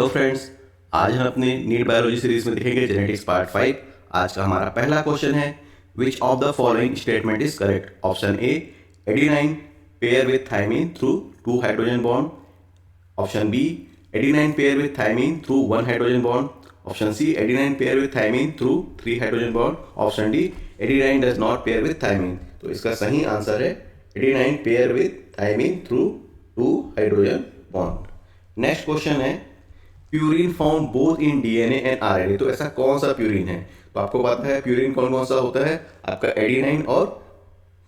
Hello friends, आज हम अपने नीट बायोलॉजी सीरीज में देखेंगे जेनेटिक्स पार्ट 5। आज का हमारा पहला क्वेश्चन है, which of the following statement is correct. Option A, adenine pair with thymine through 2 hydrogen bond. Option B, adenine pair with thymine through 1 hydrogen bond. Option C, adenine pair with thymine through 3 hydrogen bond. Option D, adenine does not pair with thymine. तो इसका सही answer है adenine pair with thymine through 2 hydrogen bond. Next question है, purine found both in DNA and RNA. तो ऐसा कौन सा purine है? तो आपको पता है प्यूरिन कौन कौन सा होता है, आपका एडेनाइन और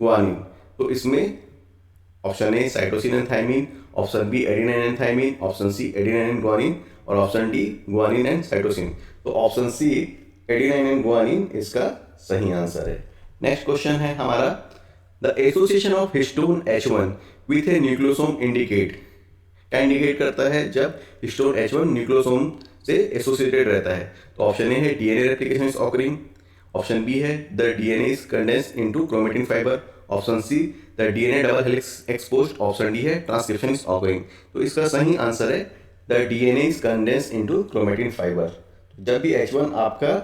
गुआनिन। तो इसमें option A cytosine and thymine, option B adenine and thymine, option C adenine and guanine और option D guanine and cytosine. तो option C adenine and guanine इसका सही आंसर है। नेक्स्ट क्वेश्चन है हमारा, the association of histone H1 with a nucleosome indicate. क्या indicate करता है जब हिस्टोन H1 न्यूक्लियोसोम से एसोसिएटेड रहता है? तो ऑप्शन ए है DNA replication is occurring, option B है the DNA is condensed into chromatin fibre, option C the DNA double helix exposed, option D है ट्रांसक्रिप्शन इज ऑकरिंग। तो इसका सही आंसर है the DNA is condensed into chromatin fibre. जब भी H1 आपका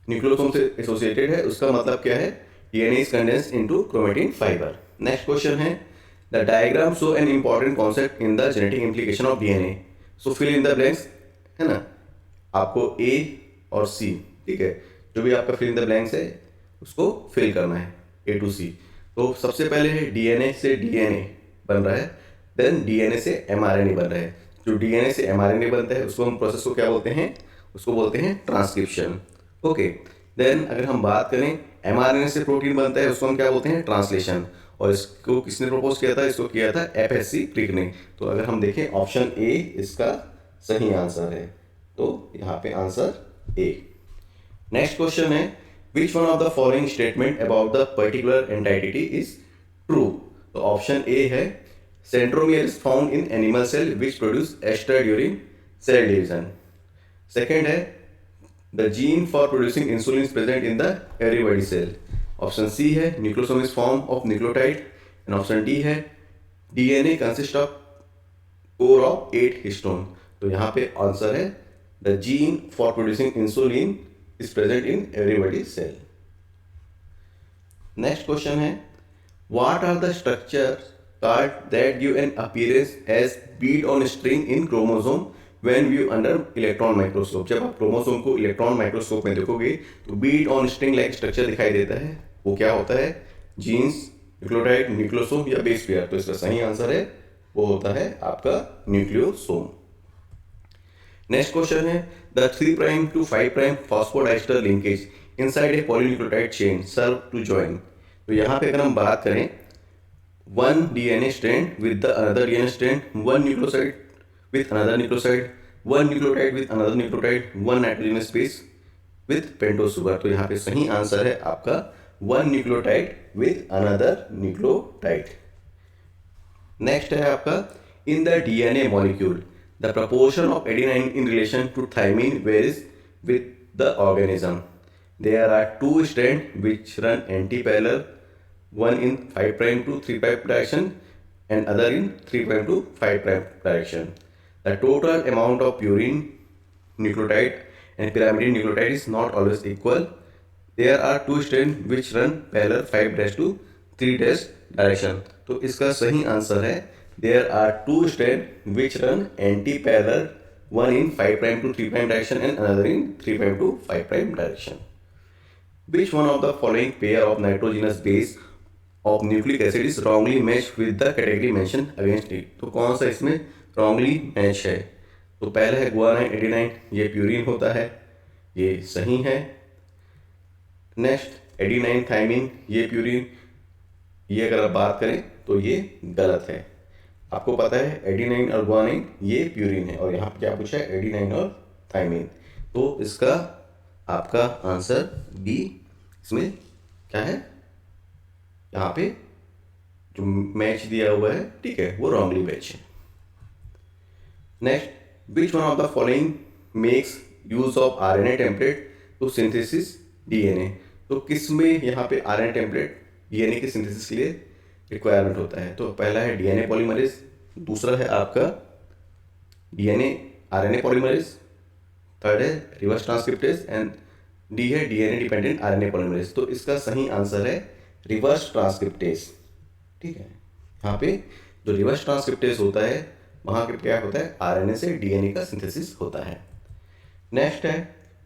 nucleosome से एसोसिएटेड है उसका मतलब क्या है, DNA is condensed into chromatin fibre. Next question है, the diagram show an important concept in the genetic implication of DNA. So fill in the blanks, है ना, आपको ए और सी, ठीक है, जो भी आपका फिल इन द ब्लैंक्स है उसको फिल करना है ए टू सी। तो सबसे पहले है डीएनए से डीएनए बन रहा है, देन डीएनए से एमआरएनए बन रहा है। जो डीएनए से एमआरएनए बनता है उसको हम प्रोसेस को क्या बोलते हैं, उसको बोलते हैं ट्रांसक्रिप्शन। ओके, देन अगर हम बात करें एमआरएनए से प्रोटीन बनता है उसको हम क्या बोलते हैं, ट्रांसलेशन। और इसको किसने प्रपोज किया था, इसको किया था FSC क्रिक ने। तो अगर हम देखें ऑप्शन ए इसका सही आंसर है, तो यहाँ पे आंसर ए। नेक्स्ट क्वेश्चन है, which one of the following statement about the particular entity is true. तो ऑप्शन ए है centromere is found in animal cell which produce aster during cell division. Second है the gene for producing insulin is present in the every cell. Option C है nucleosome is form of nucleotide and option D है DNA consist of core of 8 histone. तो यहाँ पे answer है the gene for producing insulin is present in everybody cell. Next question है, what are the structure card that give an appearance as bead on string in chromosome when view under electron microscope. जब आप chromosome को electron microscope में देखोगे तो bead on string like structure दिखाई देता है, वो क्या होता है, जीन्स, न्यूक्लियोटाइड, न्यूक्लियोसोम या बेस पेयर। तो इसका सही आंसर है वो होता है आपका न्यूक्लियोसोम। नेक्स्ट क्वेश्चन है, the 3 prime to 5 prime phosphodiester linkage inside a polynucleotide chain serve to join. तो यहाँ पे अगर हम बात करें 1 DNA strand with the another DNA strand, 1 nucleoside with another nucleoside, 1 nucleotide with another nucleotide, 1 nitrogenous base with pentose sugar। तो यहाँ पे सही आंसर है आपका 1 nucleotide with another nucleotide। Next है आपका, in the DNA molecule the proportion of adenine in relation to thymine varies with the organism। There are 2 strands which run anti-parallel, one in 5 prime to 3 prime direction and other in 3 prime to 5 prime direction। The total amount of purine nucleotide and pyrimidine nucleotide is not always equal। There are 2 strands which run parallel 5' to 3' direction। तो इसका सही answer है there are 2 strands which run anti-parallel, one in 5 prime to 3 prime direction and another in 3 prime to 5 prime direction। Which one of the following pair of nitrogenous base of nucleic acid is wrongly matched with the category mentioned against it। तो कौन सा इसमें wrongly match है? तो पहला है guanine adenine, ये purine होता है, ये सही है। नेक्स्ट एडेनाइन थायमिन, ये प्यूरिन, ये अगर आप बात करें तो ये गलत है। आपको पता है एडेनाइन और गुआनाइन ये प्यूरिन है और यहाँ पे क्या पूछा है, एडेनाइन और थायमिन। तो इसका आपका आंसर बी इसमें क्या है, यहाँ पे जो मैच दिया हुआ है, ठीक है, वो रॉन्गली मैच है। Next, which one of the following makes use of RNA template to synthesis DNA. तो किस में यहाँ पे आरएनए टेम्पलेट डीएनए की सिंथेसिस के लिए रिक्वायरमेंट होता है? तो पहला है डीएनए पॉलीमरेज, दूसरा है आपका डीएनए आरएनए पॉलीमरेज, थर्ड है रिवर्स ट्रांसक्रिप्टेज एंड डी है डीएनए डिपेंडेंट आरएनए पॉलीमरेज। तो इसका सही आंसर है रिवर्स ट्रांसक्रिप्टेज। ठीक है, यहाँ पे जो रिवर्स ट्रांसक्रिप्टेज होता है वहाँ पे क्या होता है, आरएनए से डीएनए का सिंथेसिस होता है। नेक्स्ट है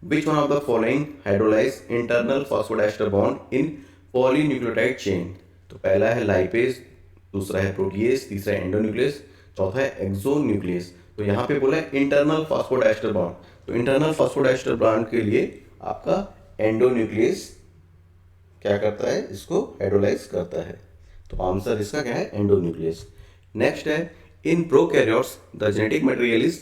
which one of the following hydrolyse internal phosphodiester bond in polynucleotide chain. तो पहला है लाइपेज, दूसरा है प्रोटीएज, तीसरा है एंडोन्यूक्लियस, चौथा है एक्सोन्यूक्लियस। तो यहाँ पे बोला है इंटरनल फॉस्फोडाइस्टर बॉन्ड, तो इंटरनल फॉस्फोडाइस्टर बॉन्ड के लिए आपका एंडोन्यूक्लियस क्या करता है, इसको हाइड्रोलाइज करता है। तो आंसर इसका क्या है, एंडोन्यूक्लियस। नेक्स्ट है in prokaryotes the genetic material is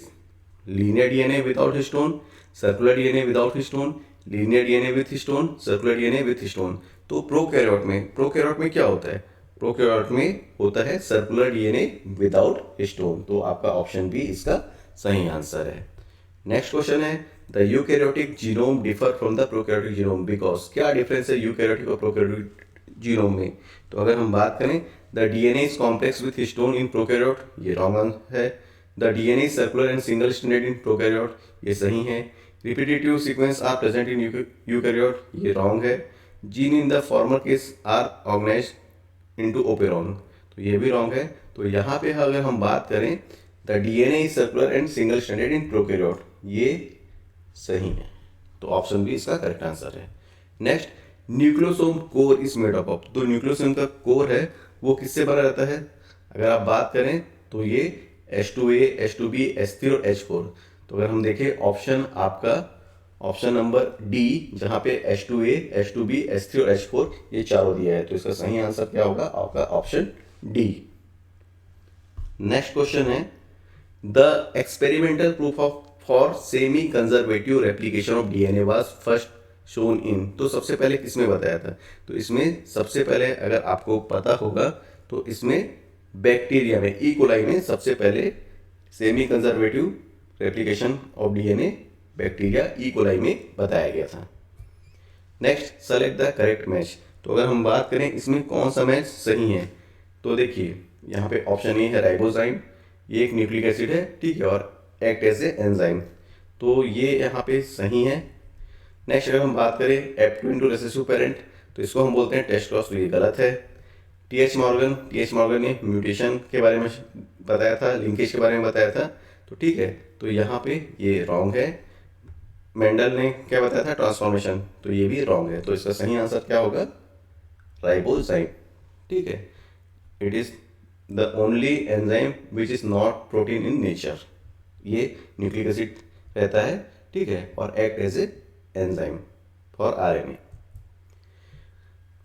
linear DNA without histone, circular DNA without histone, linear DNA with histone, circular DNA with histone. तो प्रोकैरियोट में क्या होता है, प्रोकैरियोट में होता है सर्कुलर डीएनए विदाउट हिस्टोन। तो आपका ऑप्शन बी इसका सही आंसर है। नेक्स्ट क्वेश्चन है the eukaryotic genome differ from the prokaryotic genome because. क्या डिफरेंस है यूकैरियोटिक और प्रोकैरियोटिक जीनोम में। तो अगर हम बात करें the DNA is complex with histone in prokaryote, ये रॉन्ग है। The DNA is circular and single stranded in prokaryote, ये सही है। Repetitive sequence are present in eukaryote, ये रॉन्ग है। Gene in the former case are organized into operon, तो ये भी रॉन्ग है। तो यहाँ पे अगर हम बात करें the DNA is circular and single stranded in prokaryote, ये सही है। तो ऑप्शन बी इसका करेक्ट आंसर है। Next nucleosome core is made up of. तो न्यूक्लियोसोम का कोर है वो किससे बना रहता है, अगर आप बात करें तो ये H2A, H2B, H3 और H4। तो अगर हम देखें ऑप्शन आपका ऑप्शन नंबर डी, जहाँ पे H2A, H2B, H3 और H4 ये चारों दिया है, तो इसका सही आंसर क्या होगा, आपका ऑप्शन डी। नेक्स्ट क्वेश्चन है the experimental proof of for semi conservative replication of DNA was first shown in. तो सबसे पहले किसमें बताया था, तो इसमें सबसे पहले अगर आपको पता होगा तो इसमें बैक्टीरिया में ई कोलाई में सबसे पहले semi conservative replication of DNA bacteria E coli में बताया गया था। Next select the correct match. तो अगर हम बात करें इसमें कौन सा मैच सही है, तो देखिए यहाँ पे ऑप्शन ए है राइबोजाइम, ये एक न्यूक्लिक एसिड है, ठीक है, और एक्ट एज ए एंजाइम, तो ये यहाँ पे सही है। नेक्स्ट अगर हम बात करें F2 इंटू रिसेसिव पेरेंट, तो इसको हम बोलते हैं टेस्टोस, तो ये गलत है। टी एच मॉर्गन ने म्यूटेशन के बारे में बताया था, लिंकेज के बारे में बताया था, तो ठीक है, तो यहाँ पे ये रॉन्ग है। मेंडल ने क्या बताया था, ट्रांसफॉर्मेशन, तो ये भी रॉन्ग है। तो इसका सही आंसर क्या होगा, राइबोजाइम, ठीक है। It is the only enzyme which is not protein in nature, ये न्यूक्लिक एसिड रहता है, ठीक है, और act as a enzyme for RNA.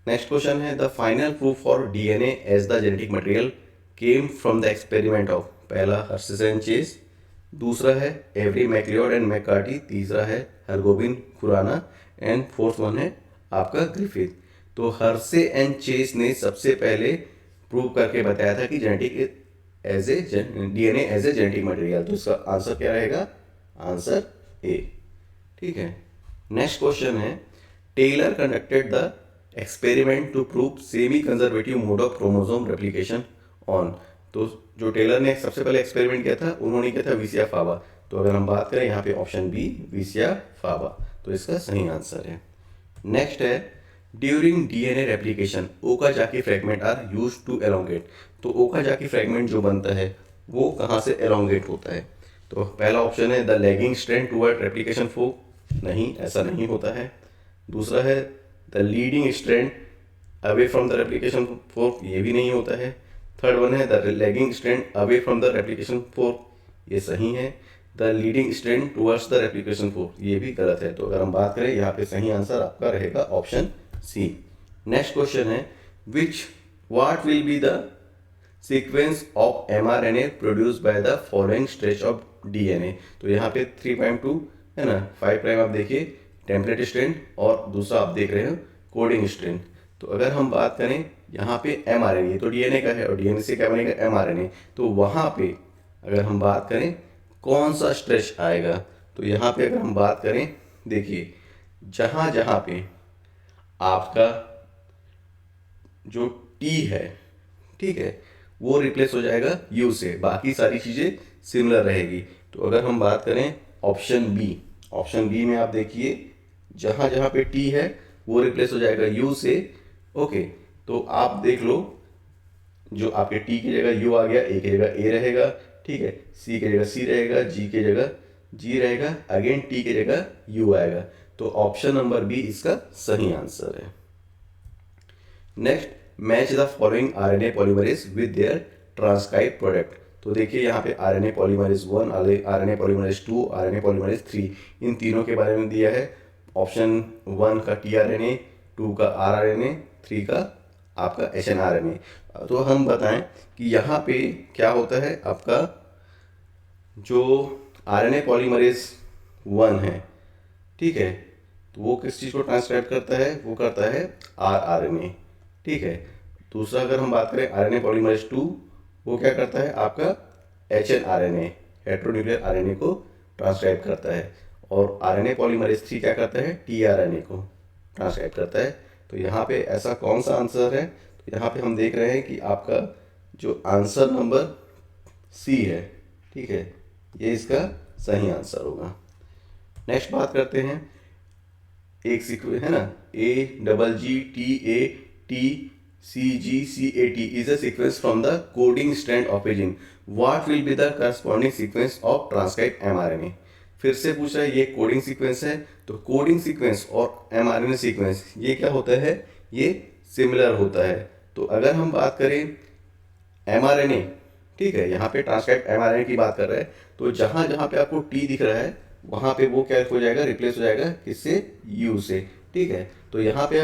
Next question है the final proof for DNA as the genetic material came from the experiment of. पहला Hershey and Chase, दूसरा है एवरी मैक्लियोड एंड मैकार्टी, तीसरा है Hargobind Khorana and fourth one है आपका Griffith. तो Hershey and chess ने सबसे पहले प्रूव करके बताया था कि genetic as a DNA as a genetic material, तो इसका आंसर क्या रहेगा, आंसर ए, ठीक है। नेक्स्ट क्वेश्चन है Taylor conducted the experiment to prove semi conservative mode of chromosome replication on. तो जो टेलर ने सबसे पहले एक्सपेरिमेंट किया था उन्होंने किया था विसिया फावा। तो अगर हम बात करें यहाँ पे ऑप्शन बी विसिया फावा, तो इसका सही आंसर है। नेक्स्ट है during DNA replication Okazaki fragment are used to elongate. तो ओकाजाकी फ्रेगमेंट जो बनता है वो कहाँ से एलोंगेट होता है, तो पहला ऑप्शन है the lagging strand toward replication fork, नहीं ऐसा नहीं होता है। दूसरा है the leading strand away from the replication fork, ये भी नहीं होता है। थर्ड वन है the lagging strand away from the replication fork, ये सही है। The leading strand towards the replication fork, ये भी गलत है। तो अगर हम बात करें यहाँ पे सही आंसर आपका रहेगा ऑप्शन सी। नेक्स्ट क्वेश्चन है what will be the sequence of mRNA produce by the following stretch of DNA. तो यहाँ पे 3.2 है ना, 5 प्राइम आप देखिए टेम्पलेट स्ट्रैंड और दूसरा आप देख रहे हो कोडिंग स्ट्रैंड। तो अगर हम बात करें यहाँ पे mRNA, तो डीएनए का है और डीएनए से क्या बनेगा mRNA, तो वहाँ पे अगर हम बात करें कौन सा स्ट्रेच आएगा, तो यहाँ पे अगर हम बात करें देखिए जहाँ जहाँ पे आपका जो टी है, ठीक है, वो रिप्लेस हो जाएगा यू से, बाकी सारी चीज़ें सिमिलर रहेगी। तो अगर हम बात करें ऑप्शन बी में आप देखिए जहाँ जहाँ पे टी है वो रिप्लेस हो जाएगा यू से। ओके, तो आप देख लो जो आपके टी की जगह यू आ गया, ए की जगह ए रहेगा, ठीक है, सी की जगह सी रहेगा, जी की जगह जी रहेगा, अगेन टी की जगह यू आएगा। तो ऑप्शन नंबर बी इसका सही आंसर है। Next, match the following RNA polymerase with their transcribe product. तो देखिए यहाँ पे RNA polymerase 1, RNA polymerase 2, RNA polymerase 3, इन तीनों के बारे में दिया है। ऑप्शन 1 का टीआरएनए, 2 का आरआरएनए, 3 का आपका एचएनआरएनए। तो हम बताएं कि यहाँ पे क्या होता है, आपका जो आरएनए पॉलीमरेज 1 है, ठीक है, तो वो किस चीज़ को ट्रांसक्राइब करता है, वो करता है आरआरएनए, ठीक है। दूसरा अगर हम बात करें आरएनए पॉलीमरेज 2, वो क्या करता है, आपका एचएनआरएनए, हेटेरोन्यूक्लियर आरएनए को ट्रांसक्राइब करता है। और आरएनए पॉलीमरेज 3 क्या करता है, टीआरएनए को ट्रांसक्राइब करता है। तो यहाँ पे ऐसा कौन सा आंसर है, तो यहाँ पे हम देख रहे हैं कि आपका जो आंसर नंबर सी है, ठीक है, ये इसका सही आंसर होगा। नेक्स्ट बात करते हैं, एक सीक्वेंस है ना, AGGTATCGCAT is a sequence from the coding strand of a gene. What will be the corresponding sequence of transcribed mRNA? फिर से पूछ रहा है, ये कोडिंग सीक्वेंस है, तो कोडिंग सीक्वेंस और mRNA सीक्वेंस ये क्या होता है, ये सिमिलर होता है। तो अगर हम बात करें mRNA, ठीक है, यहाँ पे ट्रांसक्राइब mRNA की बात कर रहे हैं, तो जहाँ जहाँ पे आपको T दिख रहा है वहाँ पे वो क्या हो जाएगा, रिप्लेस हो जाएगा किससे, U से, ठीक है। तो यहाँ पे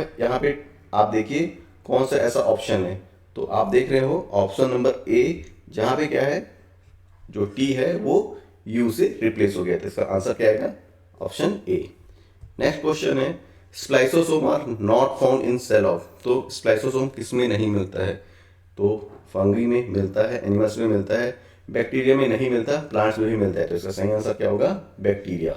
आप देखिए कौन सा ऐसा ऑप्शन है, तो आप देख रहे हो ऑप्शन नंबर ए, जहाँ पे क्या है, जो टी है वो यू से रिप्लेस हो गया, तो इसका आंसर क्या आएगा, ऑप्शन ए। नेक्स्ट क्वेश्चन है, spliceosome are not found in cell of. तो स्प्लाइसोसोम किस में नहीं मिलता है, तो फंगी में मिलता है, एनिमल्स में मिलता है, बैक्टीरिया में नहीं मिलता, प्लांट्स में भी मिलता है। तो इसका सही आंसर क्या होगा, बैक्टीरिया।